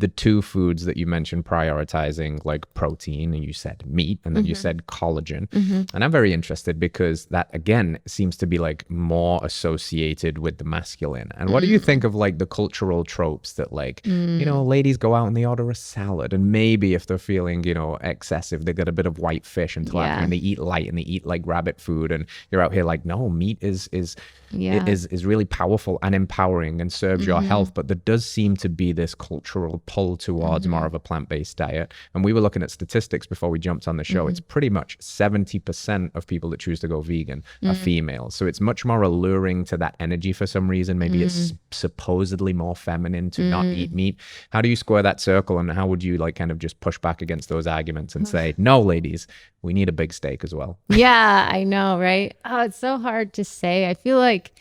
the two foods that you mentioned prioritizing, like protein, and you said meat, and then you said collagen. And I'm very interested because that, again, seems to be like more associated with the masculine. And what do you think of like the cultural tropes that like, you know, ladies go out and they order a salad, and maybe if they're feeling, you know, excessive, they get a bit of white fish until after, and they eat light and they eat like rabbit food, and you're out here like, no, meat is really powerful and empowering and serves your health. But there does seem to be this cultural pull towards more of a plant-based diet. And we were looking at statistics before we jumped on the show. It's pretty much 70% of people that choose to go vegan are females. So it's much more alluring to that energy for some reason. Maybe it's supposedly more feminine to not eat meat. How do you square that circle, and how would you like kind of just push back against those arguments and say, no, ladies, we need a big steak as well? Yeah, I know, right? Oh, it's so hard to say. I feel like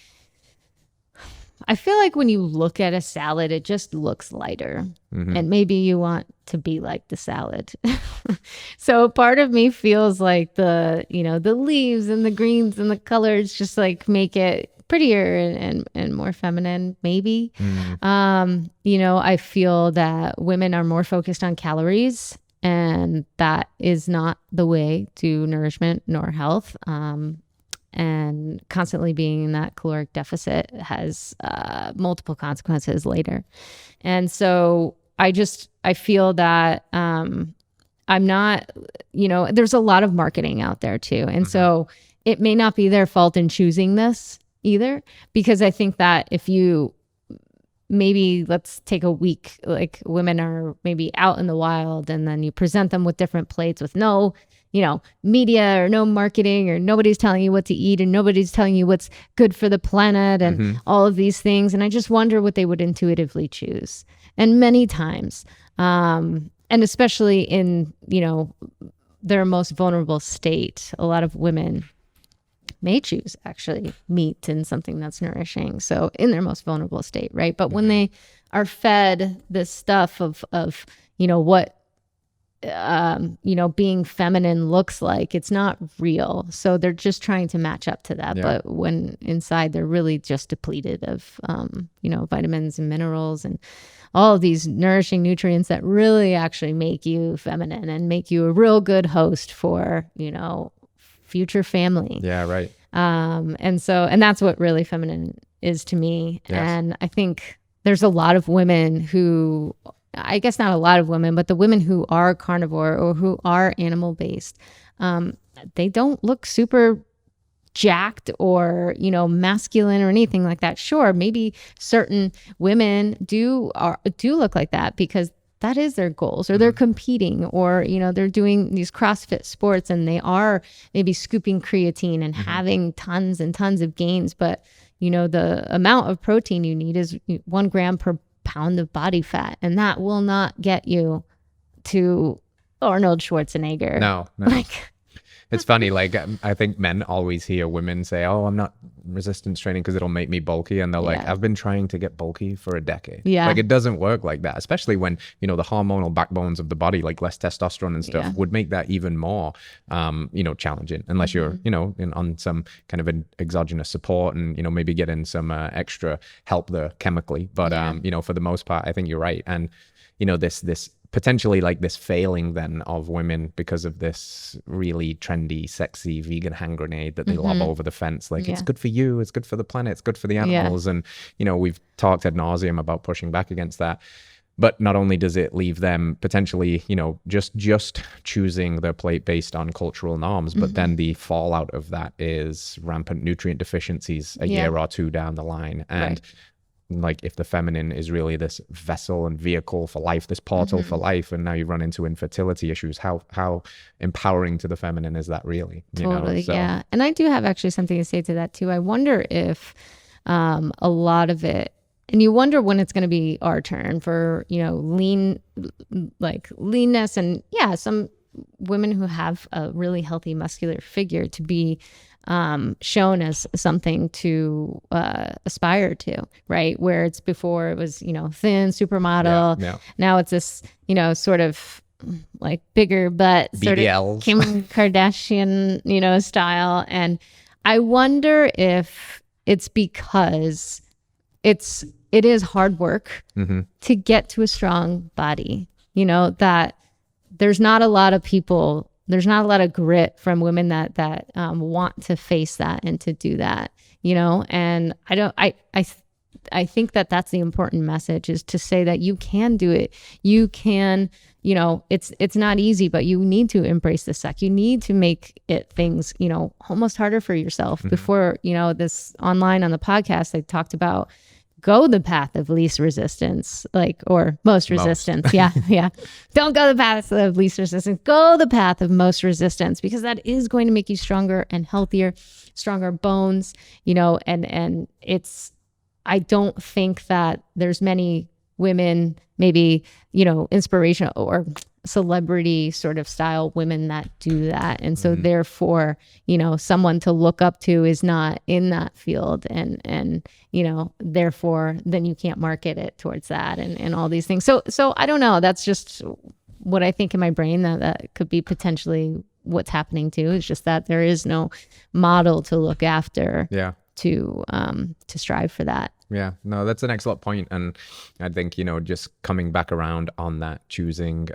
when you look at a salad, it just looks lighter, and maybe you want to be like the salad. So part of me feels like the leaves and the greens and the colors just like make it prettier and more feminine, maybe. I feel that women are more focused on calories, and that is not the way to nourishment nor health. And constantly being in that caloric deficit has multiple consequences later. And so I feel that I'm not, there's a lot of marketing out there too. And so it may not be their fault in choosing this either, because I think that if you maybe let's take a week, like women are maybe out in the wild, and then you present them with different plates with no media or no marketing, or nobody's telling you what to eat, and nobody's telling you what's good for the planet and all of these things. And I just wonder what they would intuitively choose. And many times, and especially in, their most vulnerable state, a lot of women may choose actually meat and something that's nourishing. So in their most vulnerable state, right? But when they are fed this stuff of what being feminine looks like, it's not real. So they're just trying to match up to that. But when inside they're really just depleted of, vitamins and minerals and all of these nourishing nutrients that really actually make you feminine and make you a real good host for, future family. Yeah, right. And that's what really feminine is to me. Yes. And I think there's a lot of women who, I guess not a lot of women, but the women who are carnivore or who are animal based, they don't look super jacked or, masculine or anything like that. Sure, maybe certain women do look like that because that is their goals, or they're competing, or, they're doing these CrossFit sports and they are maybe scooping creatine and having tons and tons of gains. But, the amount of protein you need is 1 gram per pound of body fat. And that will not get you to Arnold Schwarzenegger. No. It's funny, like, I think men always hear women say, oh, I'm not resistance training because it'll make me bulky. And they're like, I've been trying to get bulky for a decade. Yeah. Like, it doesn't work like that, especially when, the hormonal backbones of the body, like less testosterone and stuff, would make that even more, challenging, unless you're, on some kind of an exogenous support and, maybe getting some extra help there chemically. But, for the most part, I think you're right. And, this potentially like this failing then of women because of this really trendy, sexy vegan hand grenade that they lob over the fence. Like, it's good for you, it's good for the planet, it's good for the animals. And, we've talked ad nauseum about pushing back against that. But not only does it leave them potentially, just choosing their plate based on cultural norms, but then the fallout of that is rampant nutrient deficiencies a year or two down the line. And like, if the feminine is really this vessel and vehicle for life, this portal for life, and now you run into infertility issues, how empowering to the feminine is that really? Totally, yeah. And I do have actually something to say to that too. I wonder if a lot of it, and you wonder when it's going to be our turn for, leanness, and some women who have a really healthy muscular figure to be shown as something to aspire to, right? Where it's before it was, thin supermodel. Now it's this, sort of like bigger butt, sort of Kim Kardashian, style. And I wonder if it's because it's it is hard work to get to a strong body. You know, that there's not a lot of people, there's not a lot of grit from women that want to face that and to do that, you know. And I think that that's the important message, is to say that you can do it. You can, you know, it's not easy, but you need to embrace the suck. You need to make it things, you know, almost harder for yourself. Before, you know, this online on the podcast, I talked about go the path of least resistance, like, or most resistance. Yeah. Don't go the path of least resistance. Go the path of most resistance, because that is going to make you stronger and healthier, stronger bones, you know, and I don't think that there's many women, maybe, you know, inspirational or celebrity sort of style women that do that. And so therefore, you know, someone to look up to is not in that field, and you know, therefore then you can't market it towards that and all these things. So I don't know, that's just what I think in my brain, that could be potentially what's happening too. It's just that there is no model to look after. To strive for that. Yeah, no, that's an excellent point. And I think, you know, just coming back around on that, choosing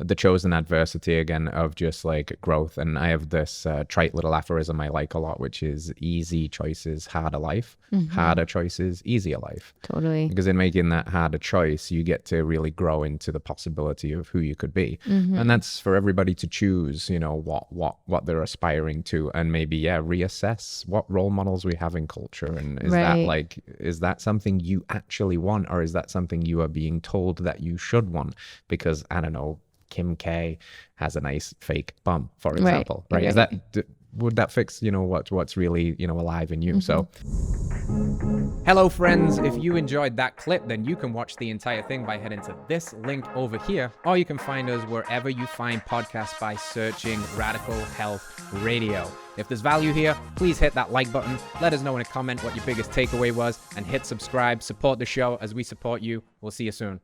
the chosen adversity again of just like growth. And I have this trite little aphorism I like a lot, which is easy choices, harder life, harder choices, easier life. Totally. Because in making that harder choice, you get to really grow into the possibility of who you could be. And that's for everybody to choose, you know, what they're aspiring to, and maybe, reassess what role models we have in culture. And is that something you actually want, or is that something you are being told that you should want? Because, I don't know, Kim K has a nice fake bum, for example, right? Is that, would that fix, you know, what's really, you know, alive in you? So hello friends, if you enjoyed that clip, then you can watch the entire thing by heading to this link over here, or you can find us wherever you find podcasts by searching Radical Health Radio. If there's value here, please hit that like button, let us know in a comment what your biggest takeaway was, and hit subscribe. Support the show as we support you. We'll see you soon.